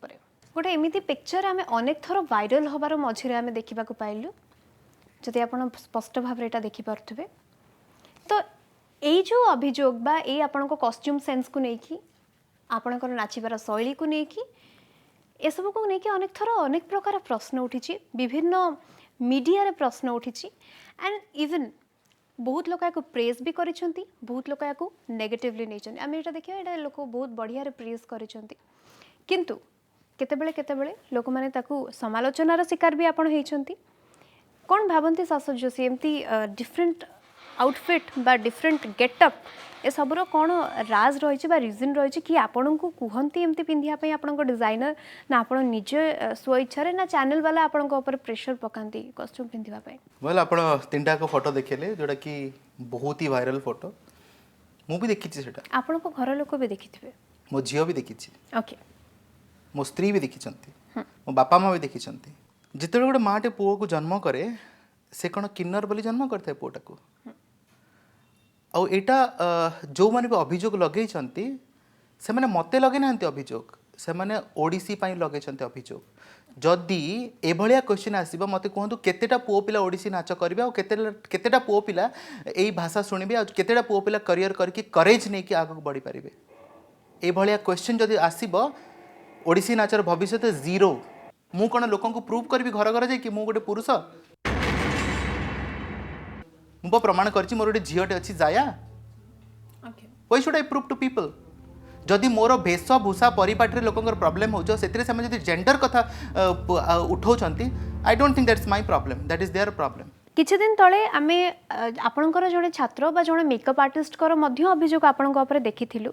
गोटे एमती पिक्चर आम अनेक थर वायरल हबार मझे आम देखा पाइलु जदि आप स्पष्ट भाव में देखिपे तो यही जो अभियोग बा ये आपण कॉस्ट्यूम सेंस को लेकिन आपणकर नाचिबार शैली को लेकिन ए सब को लेकिन अनेक थर अनेक प्रकार प्रश्न उठी विभिन्न मीडिया रे प्रश्न उठी एंड इवन बहुत लोग या प्रेज भी करिसेंती बहुत लोग या नेगेटिवली नहीं आम ये देखिए ये लोग बहुत बढ़िया रे प्रेज करिसेंती किंतु केतेबेले केतेबेले लोक माने ताकू समालोचनार शिकार भी आपण हेइछंती कौन भावती शाश्वत जोशी एमती डिफरेंट आउटफिट बा डिफरेंट गेटअप ए सबरो कौन राज रही रिजन रही कि आपण को कहती एमती पिंधापी आपण डिजाइनर ना आपण निजे स्वेच्छा ना चैनल वाला आपण प्रेशर पकाती कॉस्ट्यूम पिंधापी वेल आप तीनटा फोटो देखिले जोटा कि बहुत ही वायरल फोटो मु भी देखी सेटा आपण को घर लोक भी देखिथिबे मो झियो भी देखी ओके मो स्त्री भी देखी मो बापा माँ भी देखी जिते गोटे माटे पुओ को जन्म करे से कौन किन्नर बोली जन्म करता है पुओटा को आउ एटा जो माने भी अभियोग लगे से माने मते लगे ना अभियोग से माने ओडिसी पाई लगे अभियोग जदि एभलिया क्वेश्चन आसीबा मते कहंतु केतेटा पुओ पिला ओडिसी नाच करबे आ केतेटा पुओ पिला एई भाषा सुनिबे आ केतेटा पुओ पिला करियर करके करेज नै कि आगु बढ़ी पारिबे एभलिया क्वेश्चन जदि आसीबो ओडिसी नाचर भविष्य जीरो मु कौन लोक प्रूव करी घर घर जाकि मु गोटे पुरुष मु प्रमाण कर मोर गोटे झीटे अच्छी जाया why should I prove to people जदि मोर वेशभूषा परिपाटी लोक प्रॉब्लम हो जेंडर कथा उठाऊँ I don't think that's my problem that is their problem किछि दिन तले आमे आपणकर जड़े छात्र बा जड़े मेकअप आर्टिस्ट कर मध्य अभियोग आपण देखिथिलु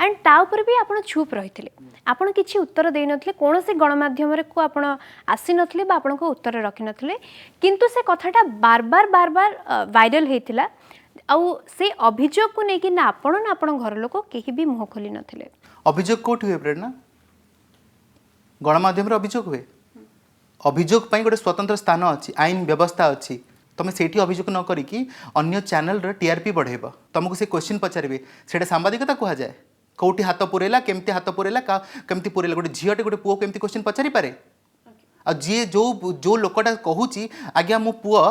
एंड ता ऊपर भी आपण चुप रही आपण किछि उत्तर दे नथले कोनोसी गणमाध्यम रे को आपण आसी नथले बा आपण को उत्तर रखि नथले किंतु से कथाटा बार बार वायरल हेतिला आउ से अभियोग को नेकी ना आपण घर लोक केही भी मुह खोली नथले अभियोग कोठ हुए प्रेरणा गणमाध्यम रे अभियोग हुए अभियोग पाई गोटे स्वतंत्र स्थान अच्छी आईन व्यवस्था अच्छी तुम से अभियोग न करिकी अन्य चैनल रे टीआरपी बढ़ेब तुमको से क्वेश्चन पचारे से सांबादिकता कह जाए कौटी हाथ पुरेला केमती हाथ पुरेला केमती पुरेला गोटे झीटे गोटे पुओ केमती क्वेश्चन पचारि पारे आ जी जो लोकटा कहूँ आज्ञा मो पुओ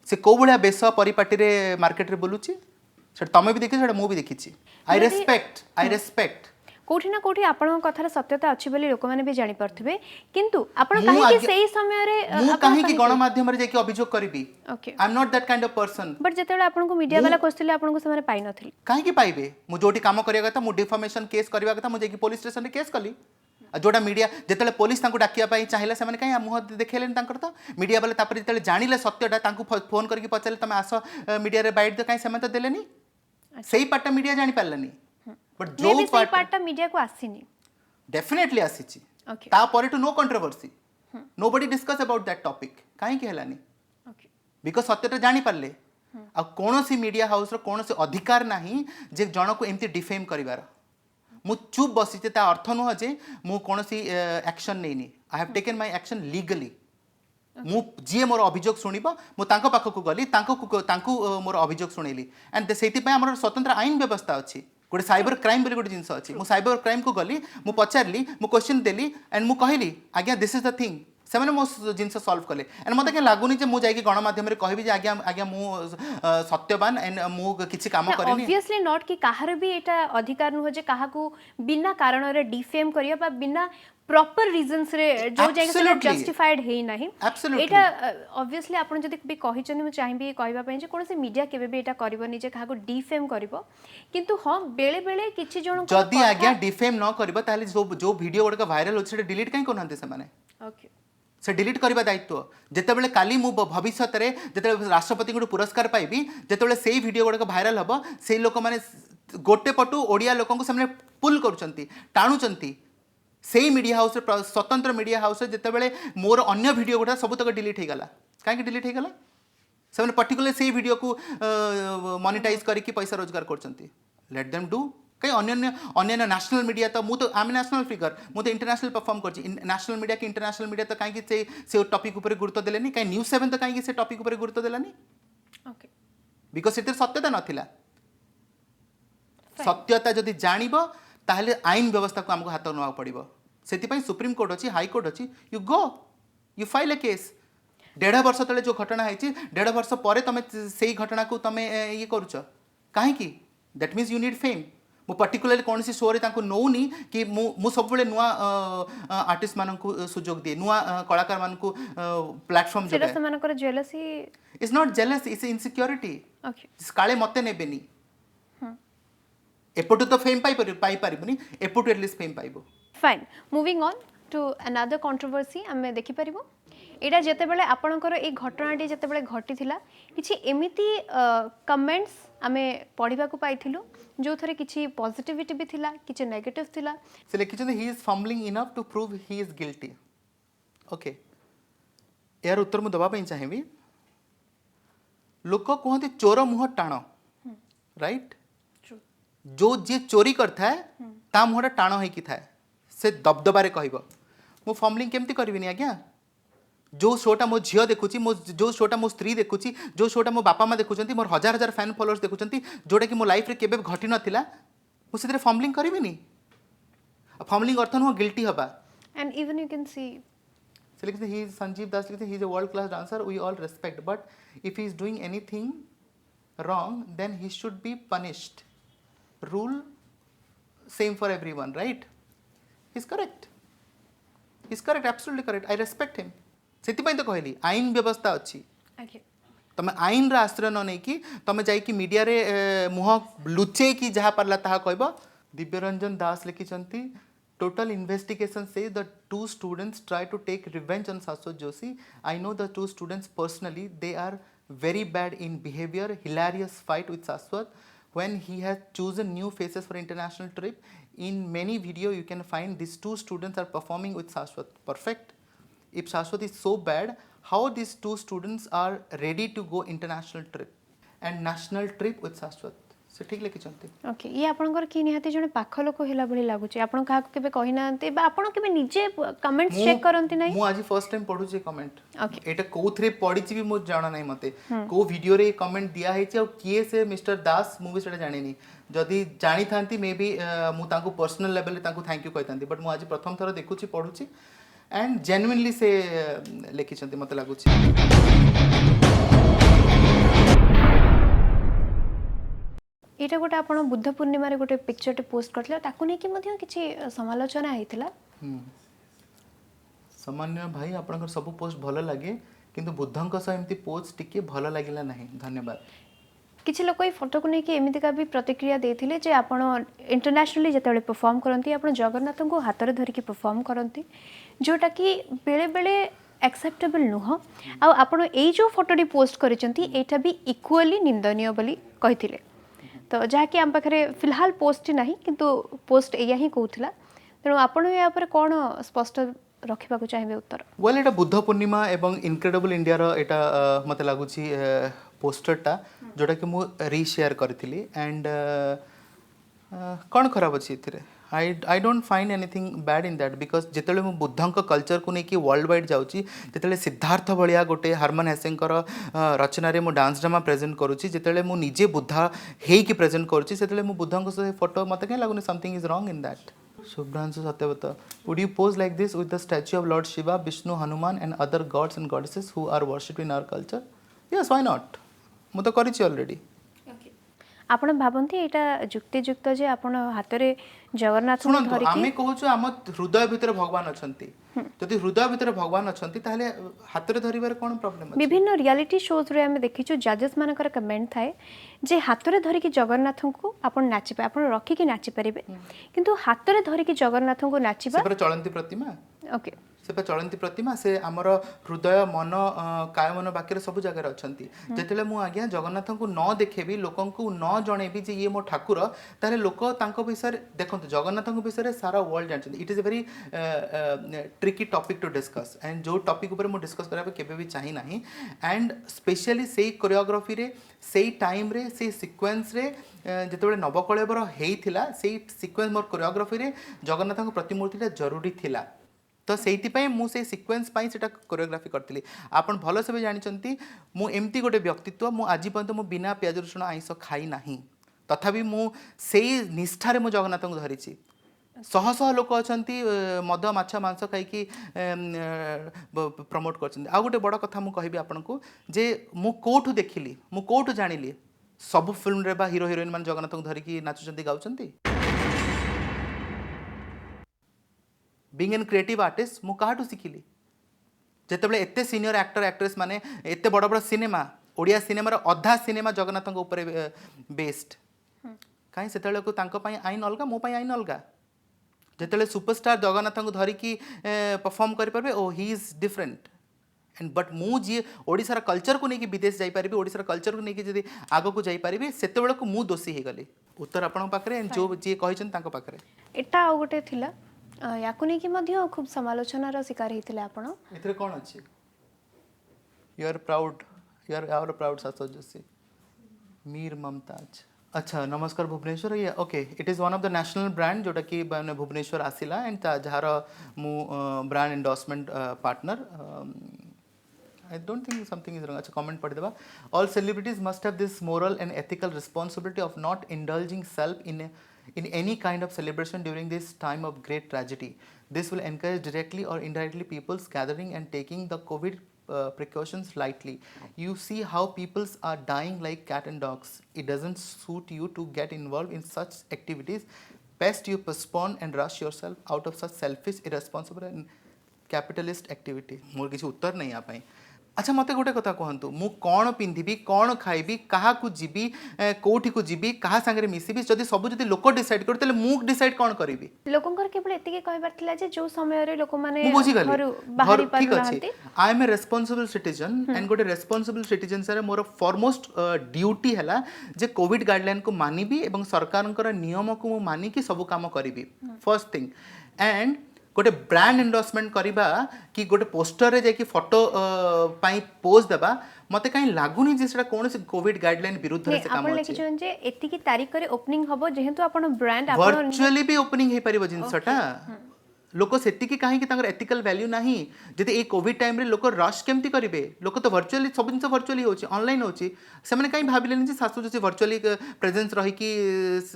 से कौ भाया बेश परिपाटी मार्केट रे बोलूची तुम भी देखी मु भी देखी आई रेस्पेक्ट कोठी ना कोठी आपण कथार सत्यता अछि बोली लोक माने भी जानि परथिबे किंतु आपण काहे कि सेही समय रे मु काहे कि गणमाध्यम रे जेकी अभियोग करबी okay I am not that kind of person but जेतेले आपण को मीडिया वाला कोस्तिले आपण को समय पाइ नथिले काहे कि पाइबे मु जोटी काम करिया कथा मु डिफॉर्मेशन केस करबा कथा मु जेकी पुलिस स्टेशन रे केस कली जोटा मीडिया जेतेले पुलिस तांको डाकिया पाई चाहिला से माने काहे मुह देखेलेन तांकर तो मीडिया वाले तापर जेतेले जानिले सत्यटा तांको फोन करके पचारले तमे आसो मीडिया रे बाइट दे काहे से तो देलेनी सेही पाटा मीडिया जानि पारलानी बट जो पार्टा मीडिया को आसीनी डेफिनेटली आसीची ओके ता परे to no controversy nobody discuss about that topic काहे कि हेलानी ओके बिकॉज सत्यटा जानि पारले आ कोनोसी मीडिया हाउस रो कोनोसी अधिकार नाही जे जण को एमती डिफेम करिवार मु चुप बसी ता अर्थ नुह जे मु कोनोसी एक्शन नेनी I have taken my action legally मु जी मोर अभियोग शुणव मु तांको पाखक गली तांको मोर अभियोग शुणेली एंड सेति पय हमर स्वतंत्र आईन व्यवस्था अछि गोटे साइबर क्राइम बोली गोटे जिनस अच्छी मुझे साइबर क्राइम को गली मु पचारि मु क्वेश्चन देली एंड मु कहली आज्ञा दिस इज द थिंग से मैंने मो जिनस सॉल्व कले एंड मत क्या लगुनि जे मु जाई गणमाध्यम कहबी आज्ञा आज्ञा मु सत्यवान एंड मु किछि काम करेनी ऑब्वियसली नॉट कि काहर भी एटा अधिकार नुह जे काहा को बिना कारण रे डिफेम करिया बा बिना प्रॉपर रीजंस रे जो जगह जस्टिफाइड है नहीं एटा ऑब्वियसली आपण जदी भी कहि चनी मु चाहिबी कहबा पय जे कोन से मीडिया केबे भी एटा करबनी जे काहा को डिफेम करबो किंतु हां बेले बेले किछि जण जदी आज्ञा डिफेम न करबो ताले जो वीडियो गुडका वायरल होछ डिलीट काई कोनहंते से माने ओके से डिलीट करबा दायित्व जेतेबेले काली मु भविष्य रे जेतेबेले राष्ट्रपति को पुरस्कार पाइबी जेतेबेले सेही वीडियो गुडा भाइराल हबो सेही लोक माने गोटे पटु ओडिया लोकन को सामने पुल करूचंती टाणुचंती सेही मीडिया हाउस स्वतंत्र मीडिया हाउस जेतेबेले मोर अन्य वीडियो गुडा सब तक डिलीट हो गला काहे डिलीट हो गला से पर्टिकुलर सेही वीडियो को मोनेटाइज करके पैसा रोजगार करचंती लेट देम डू कहीं अन्य अन्य नेशनल मीडिया तो मुझे आम नेशनल फिगर मुझे इंटरनेशनल परफॉर्म कर नेशनल मीडिया कि इंटरनेशनल मीडिया तो कहीं से टॉपिक ऊपर गुरुत्व देलेनी कहीं न्यूज 7 तो कहीं से टॉपिक ऊपर गुरुत्व देलानी ओके बिकज से सत्यता नथिला सत्यता जदि जानिबो ताहले आईन व्यवस्था को हमको हाथ नवा पड़िबो सेति सुप्रीम कोर्ट अच्छी हाई कोर्ट अच्छी you go you file A case 1.5 वर्ष तले जो घटना है 1.5 वर्ष पर तुम से घटना को तुम ये करुच कहीं that means you need fame मु पर्टिकुलरली कौन सी शो रे तांको नौनी कि मु सब बेले नुआ आर्टिस्ट मान को सुजोग दिए नुआ कलाकार मान को प्लेटफॉर्म सेटा समानकर jealousy it's not jealousy it's insecurity okay काले मते नेबेनी एपटू तो फेम पाई पारिबनी एपटू एटलीस्ट फेम पाइबो fine moving on to another controversy आमे देखि परिबो एटा जेतेबेले आपणकर ए घटनाटी जेतेबेले घटिथिला किछि एमिति कमेंट्स आमे पढिबा को पाइथिलु जो थरे किछि पॉजिटिविटी भी थिला किछि नेगेटिव थिला से लिखिछन he is fumbling enough to prove he is guilty okay यार उत्तर मु दबा पई चाहेबी लोक कहते चोर मुह टाण राइट जो जे चोरी करता है ता मुहटा टाण होई थाए से दबदबारे कहब मु फम्बलिंग केमती करबिनी आज्ञा जो शोटा मो झील देखुची मो जो शोटा मो स्त्री देखुची जो शोटा मो बापा माँ देखुं मोर हजार हजार फैन फॉलोअर्स देखुं जोटा कि मो लाइफ रे केबे घटी नथिला मु से फम्बलिंग करबिनी फम्बलिंग अर्थ नुह गिल्टी हबा and even you can see so like he is Sanjeev Das like he is a world class dancer we all respect but if he is doing anything wrong then he should be punished rule same for everyone right he's correct absolutely correct I respect him सेति तो कहली आईन व्यवस्था अच्छी तुम आईन आश्रय न नहीं कि तुम जाइए मीडिया रे मुह लुचे कि जहाँ पार्ला ताहा कहब दिव्यरंजन दास लिखिंट टोटल इन्वेस्टिगेशन से the 2 students try to take revenge on Shashwat Joshi I know the 2 students personally they are very bad in behavior hilarious fight with Shashwat when he has chosen new faces for international trip in many video you can find these 2 students are performing with Shashwat perfect if Shashwat is so bad how these 2 students are ready to go international trip and national trip with Shashwat से ठीक लिखि चंती okay ये आपनकर की निहाती जने पाख लोक हिला भली लागुची आपन का केबे कहि नांते बा आपन केबे निजे कमेंट चेक करंती नै मु आज फर्स्ट टाइम पढु जे कमेंट ओके एटा कोथरे पढी छी भी मु जाना नै मते को वीडियो रे कमेंट दिया है छी और किए से मिस्टर दास मु भी सेटा जानि नी जदी जानि थांती मे बी मु तांको पर्सनल लेवल रे तांको थैंक यू कहतांती बट मु आज प्रथम थर देखु छी पढु छी एंड जेन्युइनली से लिखि चंती मते लागु छी एटा गोटे आपण बुद्ध पूर्णिमा रे गोटे पिक्चर टे पोस्ट करले ताकू नै कि मध्य किछि समालोचना आइथिला सामान्य भाई आपनकर सब पोस्ट भलो लागे किंतु बुद्धंक स एमती पोस्ट टिके भलो लागिला नाही धन्यवाद किछि लोक ई फोटो को नै कि एमिति का भी प्रतिक्रिया देथिले जे आपण इंटरनेशनली जतेबेले परफॉर्म करंती आपण जगन्नाथ को हाथ रे धरि के परफॉर्म करंती जोटा कि बेले बेले एक्सेप्टेबल नुह आ आपण एई जो फोटोडी पोस्ट करिसंती एटा भी इक्वली निंदनीय बोली कहिथिले तो जहाँकि आम पाखे फिलहाल पोस्ट ना किंतु पोस्ट या ही कहूला तेणु आपड़ या कौन स्पष्ट रखा चाहिए उत्तर वेल एटा बुद्ध पूर्णिमा एवं इनक्रेडिबल इंडिया रो एटा मते लागुची पोस्टरटा जोटा कि मु रीशेयर करथिली एंड कौन खराब अच्छी इथिरे I don't find anything bad in that because जितेबाला मु बुद्धंक कल्चर को लेकिन वर्ल्ड वाइड जाऊँगी जितेबाला सिद्धार्थ भाया गोटे हारमन हेसेंकर रचना रे मु डांस ड्रामा प्रेजेंट करुच्ची जितेबाला मु निजे बुद्धा हेकी प्रेजेंट करुच्ची सेतेबाला मु बुद्धंक से फोटो मते कहीं लगुनि something is wrong in that Subhranshu Satyabrata would you pose like this with the statue of lord Shiva Vishnu Hanuman and other gods and goddesses who are worshipped in our culture yes why not मु तो करिछि already आपण भाबंती एटा युक्तियुक्त जे आपण हाथ रे जगन्नाथ को धरि के आमे कहूछु हम हृदय भीतर भगवान अछंती जदि हृदय भीतर भगवान अछंती ताहले हाथ रे धरिबार कोन प्रॉब्लम अछि विभिन्न रियलिटी शोज रे हम देखिछु जजेस मानकर कमेंट थाए जे हाथ रे धरि के जगन्नाथ को आपण नाचिबे आपण रखी के नाचि परिबे किंतु हाथ रे धरि के जगन्नाथ को नाचिबा सेपर चलंती प्रतिमा ओके से चलती प्रतिमा से आमर हृदय मन काय मन बाकी सब जगह अच्छा जिते मुझे आज्ञा जगन्नाथ को न देखेबी लोक न जनइबी जे ये मो ठाकुर ताले लोक विषय देखो जगन्नाथ विषय सारा वर्ल्ड जानते it is a very tricky topic to discuss and जो टॉपिक ऊपर मुझे डिस्कस करने केबे भी चाही नाही एंड स्पेशली से कोरियोग्राफी रे से टाइम रे से सीक्वेंस रे जिते नवकलेवर होता से सीक्वेंस मोर कोरियोग्राफी रे जगन्नाथ प्रतिमूर्ति जरूरी थिला तो से मुझे सीक्वेंस से कोरियोग्राफी करी आपन भल से भी जानते मुझे गोटे व्यक्तित्व मु आज पर्यंत मु बिना प्याज रसुण आइंस खाई ना तथापि मुझे निष्ठार मु जगन्नाथ को धरी शह शह लोक अच्छा मद माछ मांस खाई प्रमोट कर गोटे बड़ कथा मुझे कहि आपन को जे मु कोठु देखिली मु कोठु जानिली सब फिल्म रे बा हीरो हीरोइन मान जगन्नाथ को धरिकी नाचुचंती गाउचंती बीइंग एन क्रिएटिव आर्टिस्ट मु काहाटू शिखिली जेतेबेले एते सीनियर एक्टर एक्ट्रेस माने एते बड़ बड़ सिनेमा ओडिया सिनेमार अधा सिनेमा जगन्नाथ ऊपर बेस्ड कहीं से तांको पई आईन अलगा मो पई आईन अलगा जेतेबेले सुपरस्टार जगन्नाथ को धरिकी परफॉर्म करि परबे ओ he is different and but मु जी ओडिसार कल्चर को लेकिन विदेश जाई परिबे ओडिसार कल्चर को लेकिन जदि आगो को जाई परिबे सेतेबेले को मु दोषी हे गली उत्तर आपण पाखरे जो जी कहिछन तांको पाखरे एटा आ गोटे थिला याकु नै कि मध्य खूब समालोचनार शिकार हेतिले आपण एथरे कोन अछि you are proud you are our proud Saso Joshi Mir Mumtaz अच्छा नमस्कार भुवनेश्वर ये okay it is one of the national brand जोटा कि भुवनेश्वर आसिला एंड जार मु brand endorsement partner I don't think something is wrong. अच्छा comment पढ़ देबा all celebrities must have this moral and ethical responsibility of not indulging self in any kind of celebration during this time of great tragedy. This will encourage directly or indirectly people's gathering and taking the COVID precautions lightly. You see how peoples are dying like cat and dogs. It doesn't suit you to get involved in such activities. Best you postpone and rush yourself out of such selfish, irresponsible and capitalist activity. मोर किसी उत्तर नहीं आ पाई अच्छा मत गोटे कथा कहतु मु कौन पिंधिबी कौन खाइबी कहा को जीबी कोठी को जीबी कहा संगे मिसिबी जदि सब जदि लोक डिसाइड करते मु डिसाइड कौन करिबी लोकंकर केवल एतिके कहबार थिला जे जो समय रे लोक माने मु बुझी गली बाहरी ठीक पर अछि I am a responsible citizen and गोटे रेस्पोंसिबल सिटीजन सर मोर फॉरमोस्ट ड्यूटी हैला जे कोविड गाइडलाइन को मानिबी एवं सरकारनकर नियम को मु मानि कि सब काम करिबी फर्स्ट थिंग एंड गोटे ब्रांड एंडोर्समेंट करवा कि गोटे पोस्टर रे जाकि फोटो पाई पोज देबा मते काई लागुनी जे सेटा कोन से कोविड गाइडलाइन विरुद्ध रे से काम अछि आपण जे एति की तारीख रे ओपनिंग हबो जेहेतु आपण ब्रांड आपण वर्चुअली भी ओपनिंग हे परिबो जिंसटा लोक सेति की काहे कि तांगर एथिकल वैल्यू नाही जदि ए कोविड टाइम रे लोक रश केमती करिवे लोक तो वर्चुअली सब जिंस वर्चुअली होची ऑनलाइन होची से माने काई भाबिलेनी जे सासु जसी वर्चुअली प्रेजेंस रही कि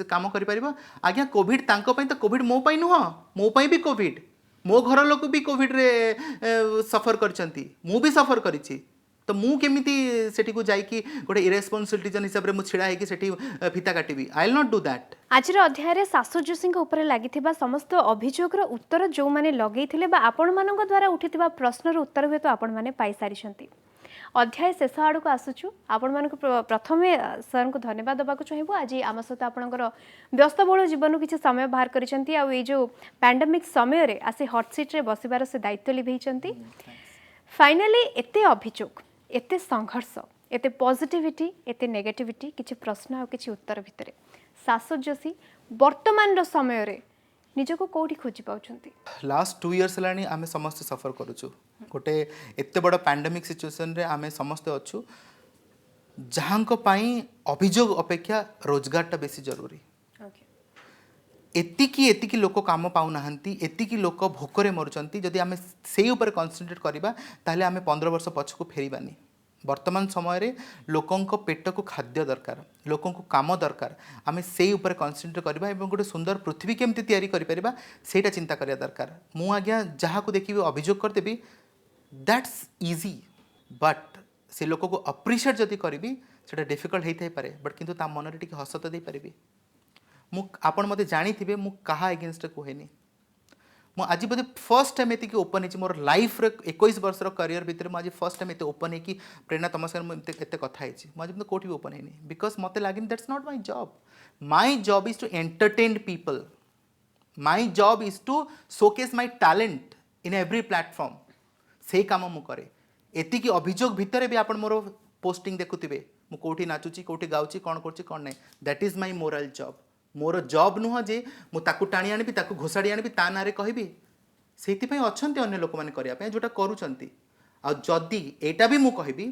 काम करि परिबो आज्ञा कोविड तांको पई तो कोविड मो पई नुह मो पई भी कोविड मो घर लोक भी कोविड रे सफर करचंती मु भी सफर करिछि तो मु केमिति सेठी को जाई कि गोटे इरेस्पोंसिबल सिटीजन हिसाब रे मु छिडा है कि सेठी फिता काटिबी I will not do that आजर अध्याय रे सासु जोशी ऊपर लागिथिबा समस्त अभियोगर उत्तर जो माने लगेइथिले बा आपण मानक द्वारा उठिथिबा प्रश्नर उत्तर हे तो आपण माने पाई सारिछंती अध्याय शेष आड़ को आसुचु आपण मानक प्रथमे सर को धन्यवाद देबाक चाहिबो आज आम सहित आपणकर व्यस्तबहुल जीवन किसी समय बाहर करिसेंती आ ए जो पैंडेमिक समय रे आसे हॉट सीट रे बसिबार से दायित्व लिभेइचंती फाइनली एते अभियोग एते संघर्ष एते पॉजिटिविटी एते नेगेटिविटी किछि प्रश्न आ किछि उत्तर भितरे सासु जोशी वर्तमान रो समय रे निजको कोठी खोजी पाउछंती लास्ट 2 इयर्स लानी आमे समस्त सफर करूछु गोटे एते बड़ पैंडेमिक सिचुएशन रे आमे समस्त अछु जहांको पाई अभियोग अपेक्षा रोजगारटा बेसी जरूरी एतिकी लोक काम पाउ नाहंती एतिकी लोक भोकरे मरुचंती जदि आमे सेही ऊपर कॉन्सेंट्रेट करिबा ताले आमे 15 वर्ष पछको फेरिबानी वर्तमान समय रे लोकन को पेट को खाद्य दरकार लोकन को काम दरकार आमे सेही ऊपर कॉन्सेंट्रेट करबा एवं गोटे सुंदर पृथ्वी केमती तैयारी करि परिबा सेटा चिंता करिया दरकार मु आज्ञा जहा को देखिबी अभियोग कर देबी दैट्स इजी बट से लोक को अप्रिशिएट जदि करिबी सेटा डिफिकल्ट हेइ थाई पारे बट किंतु ता मन रे टिके हसत दे परिबी मु आपण मते जानी थिबे मु कहा अगेंस्ट कोहेनी मु आज बोधे फर्स्ट टाइम एति ओपन है मोर लाइफ रे 21 वर्ष करियर भितर मु आज फर्स्ट टाइम एते ओपन है कि प्रेरणा तुम संगे एते कथा है मु आज कोठी भी ओपन है बिकॉज मते लागिन that's not my job is to entertain people my job is to showcase my talent in every platform से काम मु करे एतिकी अभियोग भितर भी आपण मोर पोस्टिंग देखुथिबे मु कोठी नाचुची कोठी गाउची कोन करची कोन नै that is my moral job मोर जॉब नुह जे मु ताकू टाणी आनिबी ताकू घोसाड़ी आनिबी ता नारे कहबी सेति पई अछंती अन्य लोक माने करिया पई जोटा करूचंती आ जदी एटा भी मु कहबी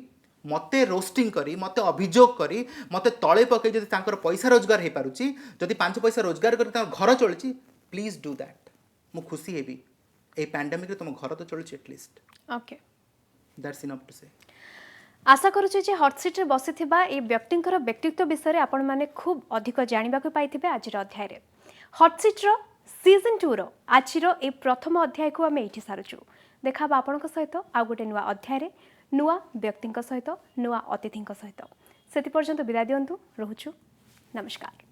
मते रोस्टिंग करी मते अभियोग करी मते तळे पके जदि तांकर पैसा रोजगार हे पारुची जदि 5 पैसा रोजगार करी तांकर घर चलची प्लीज डू दैट मु खुशी हेबी ए पैंडेमिक रे तुम घर तो चलची at least okay that's enough to से आशा करुचे जे हॉट सीट रे बसिथिबा ए व्यक्तिंकर व्यक्तित्व विषय रे आपण माने खूब अधिक जानिबा को पाइथिबे आज अध्याय रे हॉट सीट रो सीजन 2 रो आज रो ए प्रथम अध्याय को आमे एठी सारुचु देखाबा आपनक सहित आ गोटे नुवा अध्याय रे नुआ व्यक्तिंक सहित नुआ अतिथिंक सहित सेति पर्यंत विदाय दियंतु रहुछु नमस्कार।